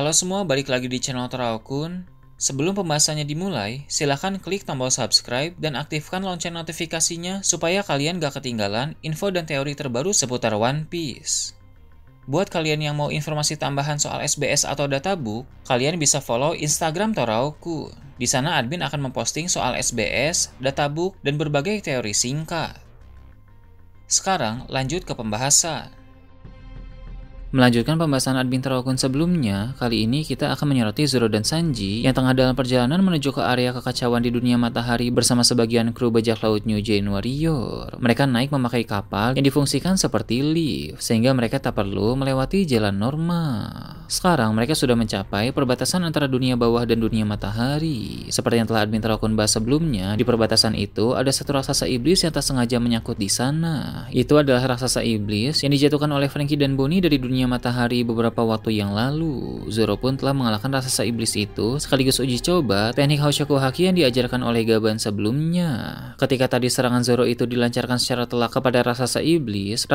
Halo semua, balik lagi di channel Toraokun. Sebelum pembahasannya dimulai, silahkan klik tombol subscribe dan aktifkan lonceng notifikasinya supaya kalian gak ketinggalan info dan teori terbaru seputar One Piece. Buat kalian yang mau informasi tambahan soal SBS atau databook, kalian bisa follow Instagram Toraokun. Di sana admin akan memposting soal SBS, databook, dan berbagai teori singkat. Sekarang lanjut ke pembahasan. Melanjutkan pembahasan admin Toraokun sebelumnya, kali ini kita akan menyoroti Zoro dan Sanji yang tengah dalam perjalanan menuju ke area kekacauan di dunia matahari bersama sebagian kru bajak laut New Giant Warrior. Mereka naik memakai kapal yang difungsikan seperti lift, sehingga mereka tak perlu melewati jalan normal. Sekarang mereka sudah mencapai perbatasan antara dunia bawah dan dunia matahari. Seperti yang telah admin Toraokun bahas sebelumnya, di perbatasan itu ada satu raksasa iblis yang tak sengaja menyangkut di sana. Itu adalah raksasa iblis yang dijatuhkan oleh Franky dan Bonnie dari dunia matahari beberapa waktu yang lalu. Zoro pun telah mengalahkan raksasa iblis itu sekaligus uji coba teknik Hoshoku Haki yang diajarkan oleh Gaban sebelumnya. Ketika tadi serangan Zoro itu dilancarkan secara telak kepada raksasa iblis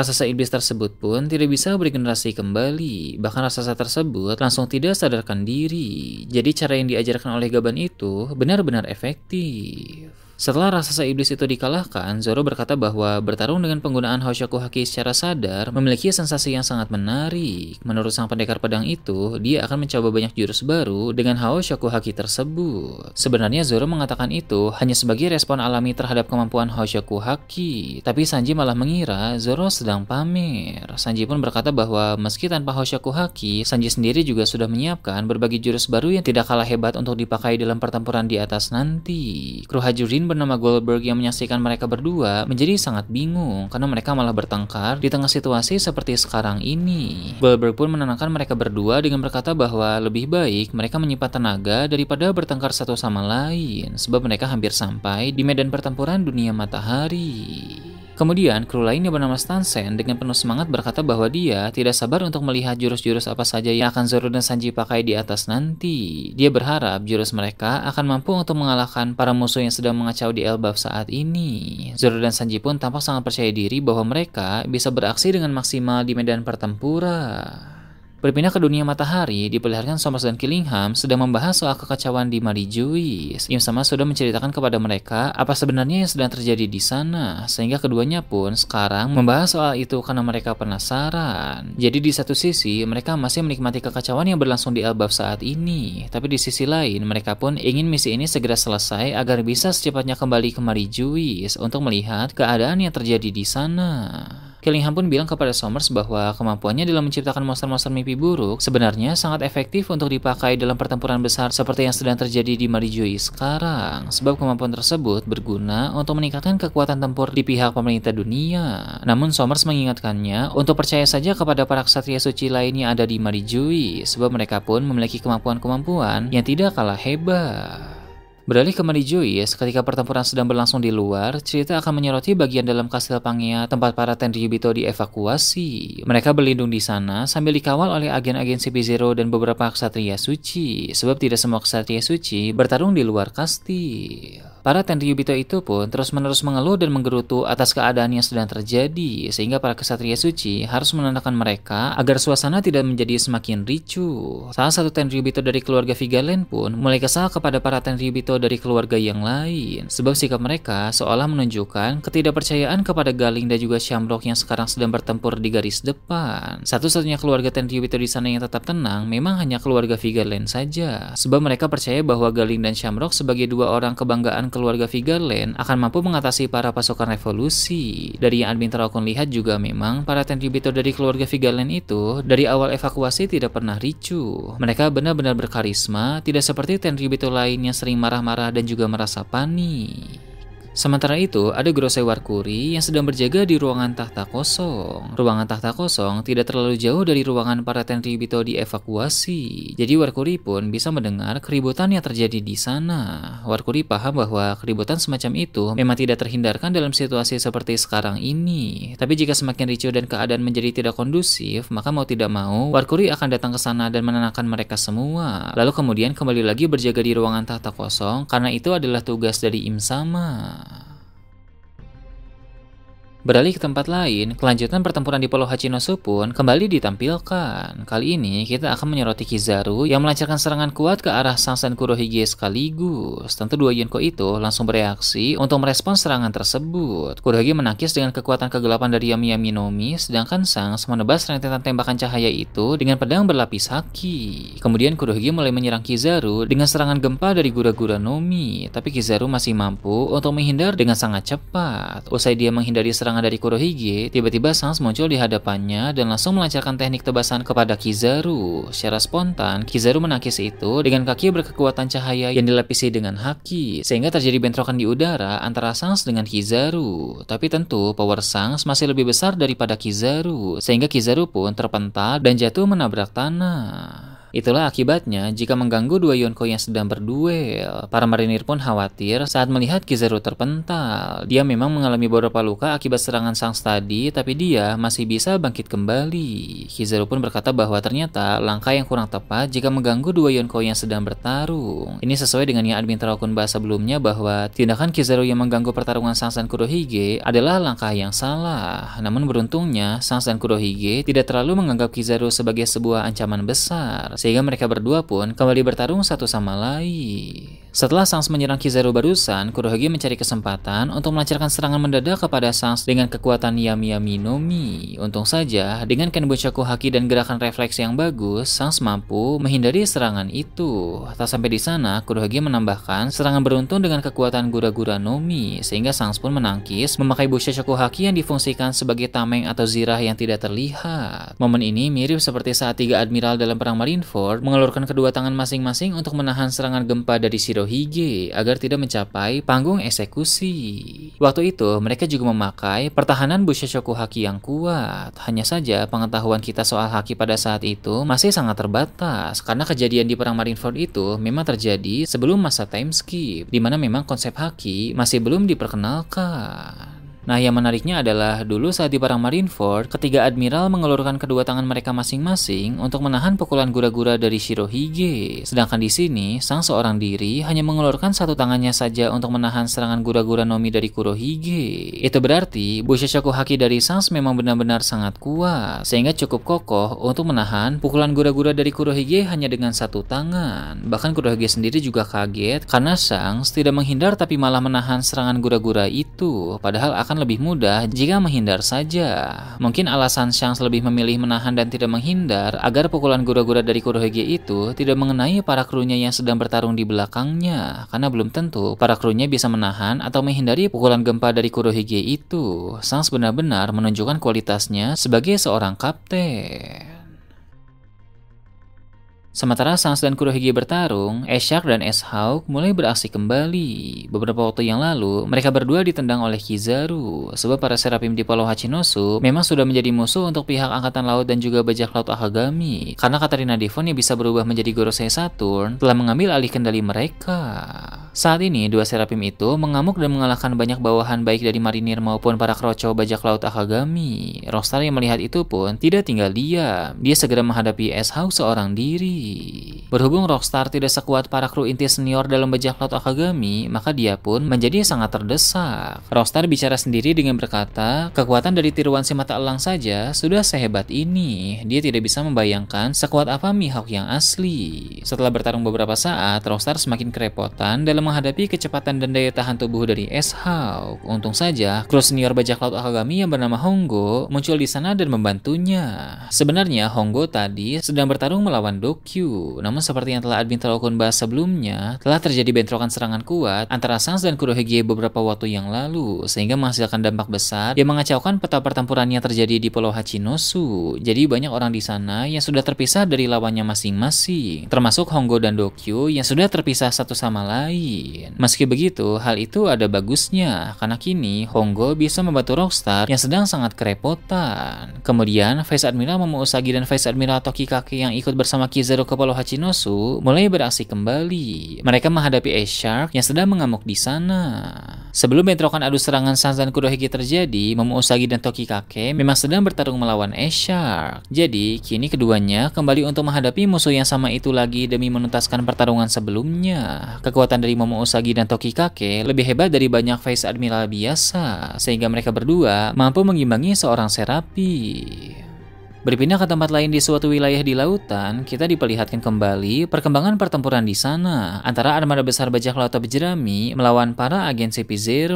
tersebut pun tidak bisa beregenerasi kembali. Bahkan raksasa tersebut langsung tidak sadarkan diri. Jadi cara yang diajarkan oleh Gaban itu benar-benar efektif. Setelah raksasa iblis itu dikalahkan, Zoro berkata bahwa bertarung dengan penggunaan Hoshoku Haki secara sadar memiliki sensasi yang sangat menarik. Menurut sang pendekar pedang itu, dia akan mencoba banyak jurus baru dengan Hoshoku Haki tersebut. Sebenarnya Zoro mengatakan itu hanya sebagai respon alami terhadap kemampuan Hoshoku Haki, tapi Sanji malah mengira Zoro sedang pamer. Sanji pun berkata bahwa meski tanpa Hoshoku Haki, Sanji sendiri juga sudah menyiapkan berbagai jurus baru yang tidak kalah hebat untuk dipakai dalam pertempuran di atas nanti. Kru Hajurin bernama Goldberg yang menyaksikan mereka berdua menjadi sangat bingung karena mereka malah bertengkar di tengah situasi seperti sekarang ini. Goldberg pun menenangkan mereka berdua dengan berkata bahwa lebih baik mereka menyimpan tenaga daripada bertengkar satu sama lain sebab mereka hampir sampai di medan pertempuran dunia matahari. Kemudian, kru lain yang bernama Stansen dengan penuh semangat berkata bahwa dia tidak sabar untuk melihat jurus-jurus apa saja yang akan Zoro dan Sanji pakai di atas nanti. Dia berharap jurus mereka akan mampu untuk mengalahkan para musuh yang sedang mengacau di Elbaf saat ini. Zoro dan Sanji pun tampak sangat percaya diri bahwa mereka bisa beraksi dengan maksimal di medan pertempuran. Berpindah ke dunia matahari, diperlihatkan Somers dan Killingham sedang membahas soal kekacauan di Marijois. Im sama sudah menceritakan kepada mereka apa sebenarnya yang sedang terjadi di sana, sehingga keduanya pun sekarang membahas soal itu karena mereka penasaran. Jadi di satu sisi, mereka masih menikmati kekacauan yang berlangsung di Elbaf saat ini, tapi di sisi lain, mereka pun ingin misi ini segera selesai agar bisa secepatnya kembali ke Marijois untuk melihat keadaan yang terjadi di sana. Killingham pun bilang kepada Somers bahwa kemampuannya dalam menciptakan monster-monster mimpi buruk sebenarnya sangat efektif untuk dipakai dalam pertempuran besar seperti yang sedang terjadi di Marijois sekarang, sebab kemampuan tersebut berguna untuk meningkatkan kekuatan tempur di pihak pemerintah dunia. Namun Somers mengingatkannya untuk percaya saja kepada para ksatria suci lain yang ada di Marijois, sebab mereka pun memiliki kemampuan-kemampuan yang tidak kalah hebat. Beralih ke Marijois, ketika pertempuran sedang berlangsung di luar, cerita akan menyoroti bagian dalam kastil Pangea tempat para Tenryubito dievakuasi. Mereka berlindung di sana sambil dikawal oleh agen-agen CP0 dan beberapa ksatria suci, sebab tidak semua ksatria suci bertarung di luar kastil. Para Tenryubito itu pun terus-menerus mengeluh dan menggerutu atas keadaan yang sedang terjadi, sehingga para ksatria suci harus menenangkan mereka agar suasana tidak menjadi semakin ricuh. Salah satu Tenryubito dari keluarga Vigarland pun mulai kesal kepada para Tenryubito dari keluarga yang lain, sebab sikap mereka seolah menunjukkan ketidakpercayaan kepada Galing dan juga Shamrock yang sekarang sedang bertempur di garis depan. Satu-satunya keluarga Tenryubito di sana yang tetap tenang memang hanya keluarga Vigarland saja, sebab mereka percaya bahwa Galing dan Shamrock sebagai dua orang kebanggaan keluarga Vigarland akan mampu mengatasi para pasukan revolusi. Dari yang admin Toraokun lihat juga memang para Tenryubito dari keluarga Vigarland itu dari awal evakuasi tidak pernah ricuh. Mereka benar-benar berkarisma, tidak seperti Tenryubito lain yang sering marah-marah dan juga merasa panik. Sementara itu, ada Gorosei Warkuri yang sedang berjaga di ruangan tahta kosong. Ruangan tahta kosong tidak terlalu jauh dari ruangan para Tenryubito dievakuasi. Jadi Warkuri pun bisa mendengar keributan yang terjadi di sana. Warkuri paham bahwa keributan semacam itu memang tidak terhindarkan dalam situasi seperti sekarang ini. Tapi jika semakin ricuh dan keadaan menjadi tidak kondusif, maka mau tidak mau, Warkuri akan datang ke sana dan menenangkan mereka semua. Lalu kemudian kembali lagi berjaga di ruangan tahta kosong karena itu adalah tugas dari Im sama. Beralih ke tempat lain, kelanjutan pertempuran di Pulau Hachinosu pun kembali ditampilkan. Kali ini kita akan menyoroti Kizaru yang melancarkan serangan kuat ke arah Sans dan Kurohige sekaligus. Tentu dua Yonko itu langsung bereaksi untuk merespons serangan tersebut. Kurohige menangkis dengan kekuatan kegelapan dari Yami Yami no Mi, sedangkan Sans menebas rentetan tembakan cahaya itu dengan pedang berlapis haki. Kemudian Kurohige mulai menyerang Kizaru dengan serangan gempa dari Gura-Gura no Mi, tapi Kizaru masih mampu untuk menghindar dengan sangat cepat. Usai dia menghindari serangan dari Kurohige, tiba-tiba Sans muncul di hadapannya dan langsung melancarkan teknik tebasan kepada Kizaru. Secara spontan, Kizaru menangkis itu dengan kaki berkekuatan cahaya yang dilapisi dengan haki, sehingga terjadi bentrokan di udara antara Sans dengan Kizaru. Tapi tentu, power Sans masih lebih besar daripada Kizaru, sehingga Kizaru pun terpental dan jatuh menabrak tanah. Itulah akibatnya jika mengganggu dua Yonko yang sedang berduel. Para marinir pun khawatir saat melihat Kizaru terpental. Dia memang mengalami beberapa luka akibat serangan Sans tadi, tapi dia masih bisa bangkit kembali. Kizaru pun berkata bahwa ternyata langkah yang kurang tepat jika mengganggu dua Yonko yang sedang bertarung. Ini sesuai dengan yang admin Terokun bahas sebelumnya bahwa tindakan Kizaru yang mengganggu pertarungan Sans dan Kurohige adalah langkah yang salah. Namun beruntungnya Sans dan Kurohige tidak terlalu menganggap Kizaru sebagai sebuah ancaman besar, sehingga mereka berdua pun kembali bertarung satu sama lain. Setelah Sans menyerang Kizaru barusan, Kurohige mencari kesempatan untuk melancarkan serangan mendadak kepada Sans dengan kekuatan Yami Yami no Mi. Untung saja, dengan Kenbunchaku Haki dan gerakan refleks yang bagus, Sans mampu menghindari serangan itu. Tak sampai di sana, Kurohige menambahkan serangan beruntun dengan kekuatan Gura-Gura no Mi, sehingga Sans pun menangkis memakai Bushaku Haki yang difungsikan sebagai tameng atau zirah yang tidak terlihat. Momen ini mirip seperti saat tiga admiral dalam perang Marineford mengelurkan kedua tangan masing-masing untuk menahan serangan gempa dari Shirohige agar tidak mencapai panggung eksekusi. Waktu itu, mereka juga memakai pertahanan Bushaku Haki yang kuat. Hanya saja, pengetahuan kita soal haki pada saat itu masih sangat terbatas, karena kejadian di perang Marineford itu memang terjadi sebelum masa time skip, di mana memang konsep haki masih belum diperkenalkan. Nah, yang menariknya adalah dulu saat di perang Marineford, ketiga admiral mengelurkan kedua tangan mereka masing-masing untuk menahan pukulan Gura-Gura dari Shirohige. Sedangkan di sini, sang seorang diri hanya mengelurkan satu tangannya saja untuk menahan serangan Gura-Gura no Mi dari Kurohige. Itu berarti Bushaku Haki dari Sans memang benar-benar sangat kuat, sehingga cukup kokoh untuk menahan pukulan Gura-Gura dari Kurohige hanya dengan satu tangan. Bahkan Kurohige sendiri juga kaget karena Sans tidak menghindar tapi malah menahan serangan Gura-Gura itu, padahal akan lebih mudah jika menghindar saja. Mungkin alasan Sans lebih memilih menahan dan tidak menghindar agar pukulan Gura-Gura dari Kurohige itu tidak mengenai para krunya yang sedang bertarung di belakangnya, karena belum tentu para krunya bisa menahan atau menghindari pukulan gempa dari Kurohige itu. Sans benar-benar menunjukkan kualitasnya sebagai seorang kapten. Sementara Sans dan Kurohige bertarung, S-Shark dan S-Hawk mulai beraksi kembali. Beberapa waktu yang lalu, mereka berdua ditendang oleh Kizaru, sebab para Seraphim di Pulau Hachinosu memang sudah menjadi musuh untuk pihak Angkatan Laut dan juga Bajak Laut Akagami, karena Katarina Devon yang bisa berubah menjadi Gorosei Saturn telah mengambil alih kendali mereka. Saat ini, dua Seraphim itu mengamuk dan mengalahkan banyak bawahan baik dari marinir maupun para kroco Bajak Laut Akagami. Rockstar yang melihat itu pun tidak tinggal diam. Dia segera menghadapi S-Hawk seorang diri. Berhubung Rockstar tidak sekuat para kru inti senior dalam Bajak Laut Akagami, maka dia pun menjadi sangat terdesak. Rockstar bicara sendiri dengan berkata, kekuatan dari tiruan si mata elang saja sudah sehebat ini. Dia tidak bisa membayangkan sekuat apa Mihawk yang asli. Setelah bertarung beberapa saat, Rockstar semakin kerepotan dalam menghadapi kecepatan dan daya tahan tubuh dari S-Hawk. Untung saja, kru senior Bajak Laut Akagami yang bernama Hongo muncul di sana dan membantunya. Sebenarnya Hongo tadi sedang bertarung melawan Dokyu. Namun seperti yang telah admin Terokun bahas sebelumnya, telah terjadi bentrokan serangan kuat antara Sans dan Kurohige beberapa waktu yang lalu, sehingga menghasilkan dampak besar yang mengacaukan peta pertempuran yang terjadi di Pulau Hachinosu. Jadi banyak orang di sana yang sudah terpisah dari lawannya masing-masing, termasuk Hongo dan Dokyu yang sudah terpisah satu sama lain. Meski begitu, hal itu ada bagusnya, karena kini Hongo bisa membantu Rockstar yang sedang sangat kerepotan. Kemudian, Vice Admiral Momo Usagi dan Vice Admiral Tokikake yang ikut bersama Kizaru ke Pulau Hachinosu mulai beraksi kembali. Mereka menghadapi Ace Shark yang sedang mengamuk di sana. Sebelum bentrokan adu serangan Sanzan Kurohige terjadi, Momo Usagi dan Tokikake memang sedang bertarung melawan Ace Shark. Jadi, kini keduanya kembali untuk menghadapi musuh yang sama itu lagi demi menuntaskan pertarungan sebelumnya. Kekuatan dari Momo Usagi dan Tokikake lebih hebat dari banyak Vice Admiral biasa, sehingga mereka berdua mampu mengimbangi seorang Serapi. Berpindah ke tempat lain di suatu wilayah di lautan, kita diperlihatkan kembali perkembangan pertempuran di sana antara armada besar bajak laut topi jerami melawan para agen CP0.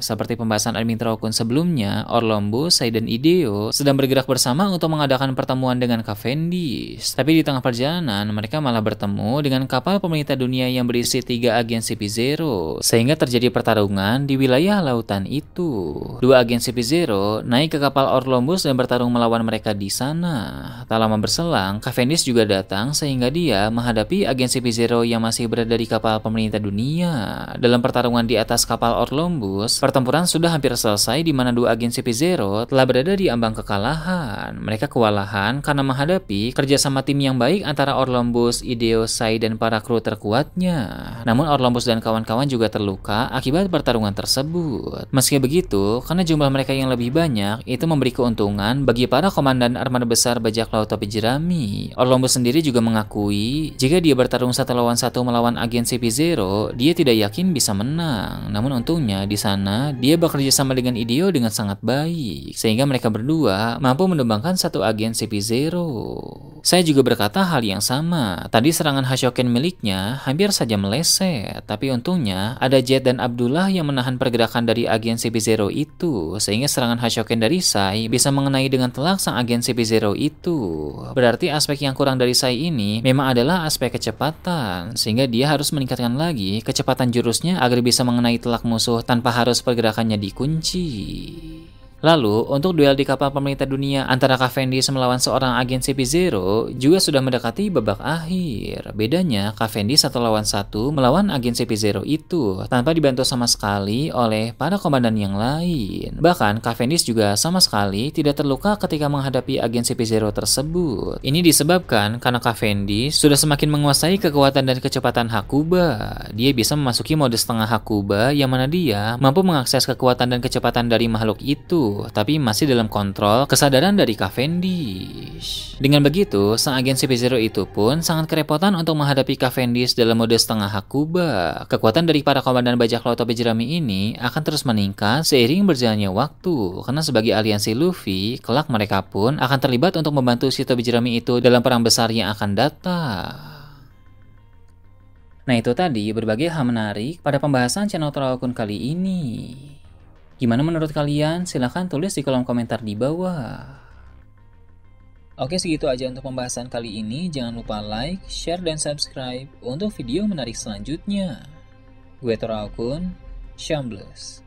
Seperti pembahasan admin Traokun sebelumnya, Orlombo, Sai dan Ideo sedang bergerak bersama untuk mengadakan pertemuan dengan Cavendish. Tapi di tengah perjalanan, mereka malah bertemu dengan kapal pemerintah dunia yang berisi 3 agen CP0, sehingga terjadi pertarungan di wilayah lautan itu. 2 agen CP0 naik ke kapal Orlombo dan bertarung melawan mereka di sana. Tak lama berselang, Cavendish juga datang sehingga dia menghadapi agen CP0 yang masih berada di kapal pemerintah dunia. Dalam pertarungan di atas kapal Orlombus, pertempuran sudah hampir selesai di mana 2 agen CP0 telah berada di ambang kekalahan. Mereka kewalahan karena menghadapi kerjasama tim yang baik antara Orlombus, Ideo, Sai, dan para kru terkuatnya. Namun Orlombus dan kawan-kawan juga terluka akibat pertarungan tersebut. Meski begitu, karena jumlah mereka yang lebih banyak, itu memberi keuntungan bagi para komandan armada besar bajak laut topi jerami. Orlombo sendiri juga mengakui jika dia bertarung 1 lawan 1 melawan agen CP0, dia tidak yakin bisa menang. Namun untungnya di sana dia bekerja sama dengan Ideo dengan sangat baik, sehingga mereka berdua mampu menumbangkan 1 agen CP0. Saya juga berkata hal yang sama. Tadi serangan Hashoken miliknya hampir saja meleset, tapi untungnya ada Jet dan Abdullah yang menahan pergerakan dari agen CP0 itu, sehingga serangan Hashoken dari Sai bisa mengenai dengan telak sang agen CP0 itu. Berarti aspek yang kurang dari Sai ini memang adalah aspek kecepatan, sehingga dia harus meningkatkan lagi kecepatan jurusnya agar bisa mengenai telak musuh tanpa harus pergerakannya dikunci. Lalu, untuk duel di kapal pemerintah dunia antara Cavendish melawan seorang agen CP0 juga sudah mendekati babak akhir. Bedanya, Cavendish 1 lawan 1 melawan agen CP0 itu tanpa dibantu sama sekali oleh para komandan yang lain. Bahkan, Cavendish juga sama sekali tidak terluka ketika menghadapi agen CP0 tersebut. Ini disebabkan karena Cavendish sudah semakin menguasai kekuatan dan kecepatan Hakuba. Dia bisa memasuki mode setengah Hakuba yang mana dia mampu mengakses kekuatan dan kecepatan dari makhluk itu, tapi masih dalam kontrol kesadaran dari Cavendish. Dengan begitu, sang agen CP0 itu pun sangat kerepotan untuk menghadapi Cavendish dalam mode setengah Hakuba. Kekuatan dari para komandan bajak laut topi jerami ini akan terus meningkat seiring berjalannya waktu, karena sebagai aliansi Luffy, kelak mereka pun akan terlibat untuk membantu si topi jerami itu dalam perang besar yang akan datang. Nah, itu tadi berbagai hal menarik pada pembahasan channel Traokun kali ini. Gimana menurut kalian? Silahkan tulis di kolom komentar di bawah. Oke, segitu aja untuk pembahasan kali ini. Jangan lupa like, share, dan subscribe untuk video menarik selanjutnya. Gue Traokun, Shambles.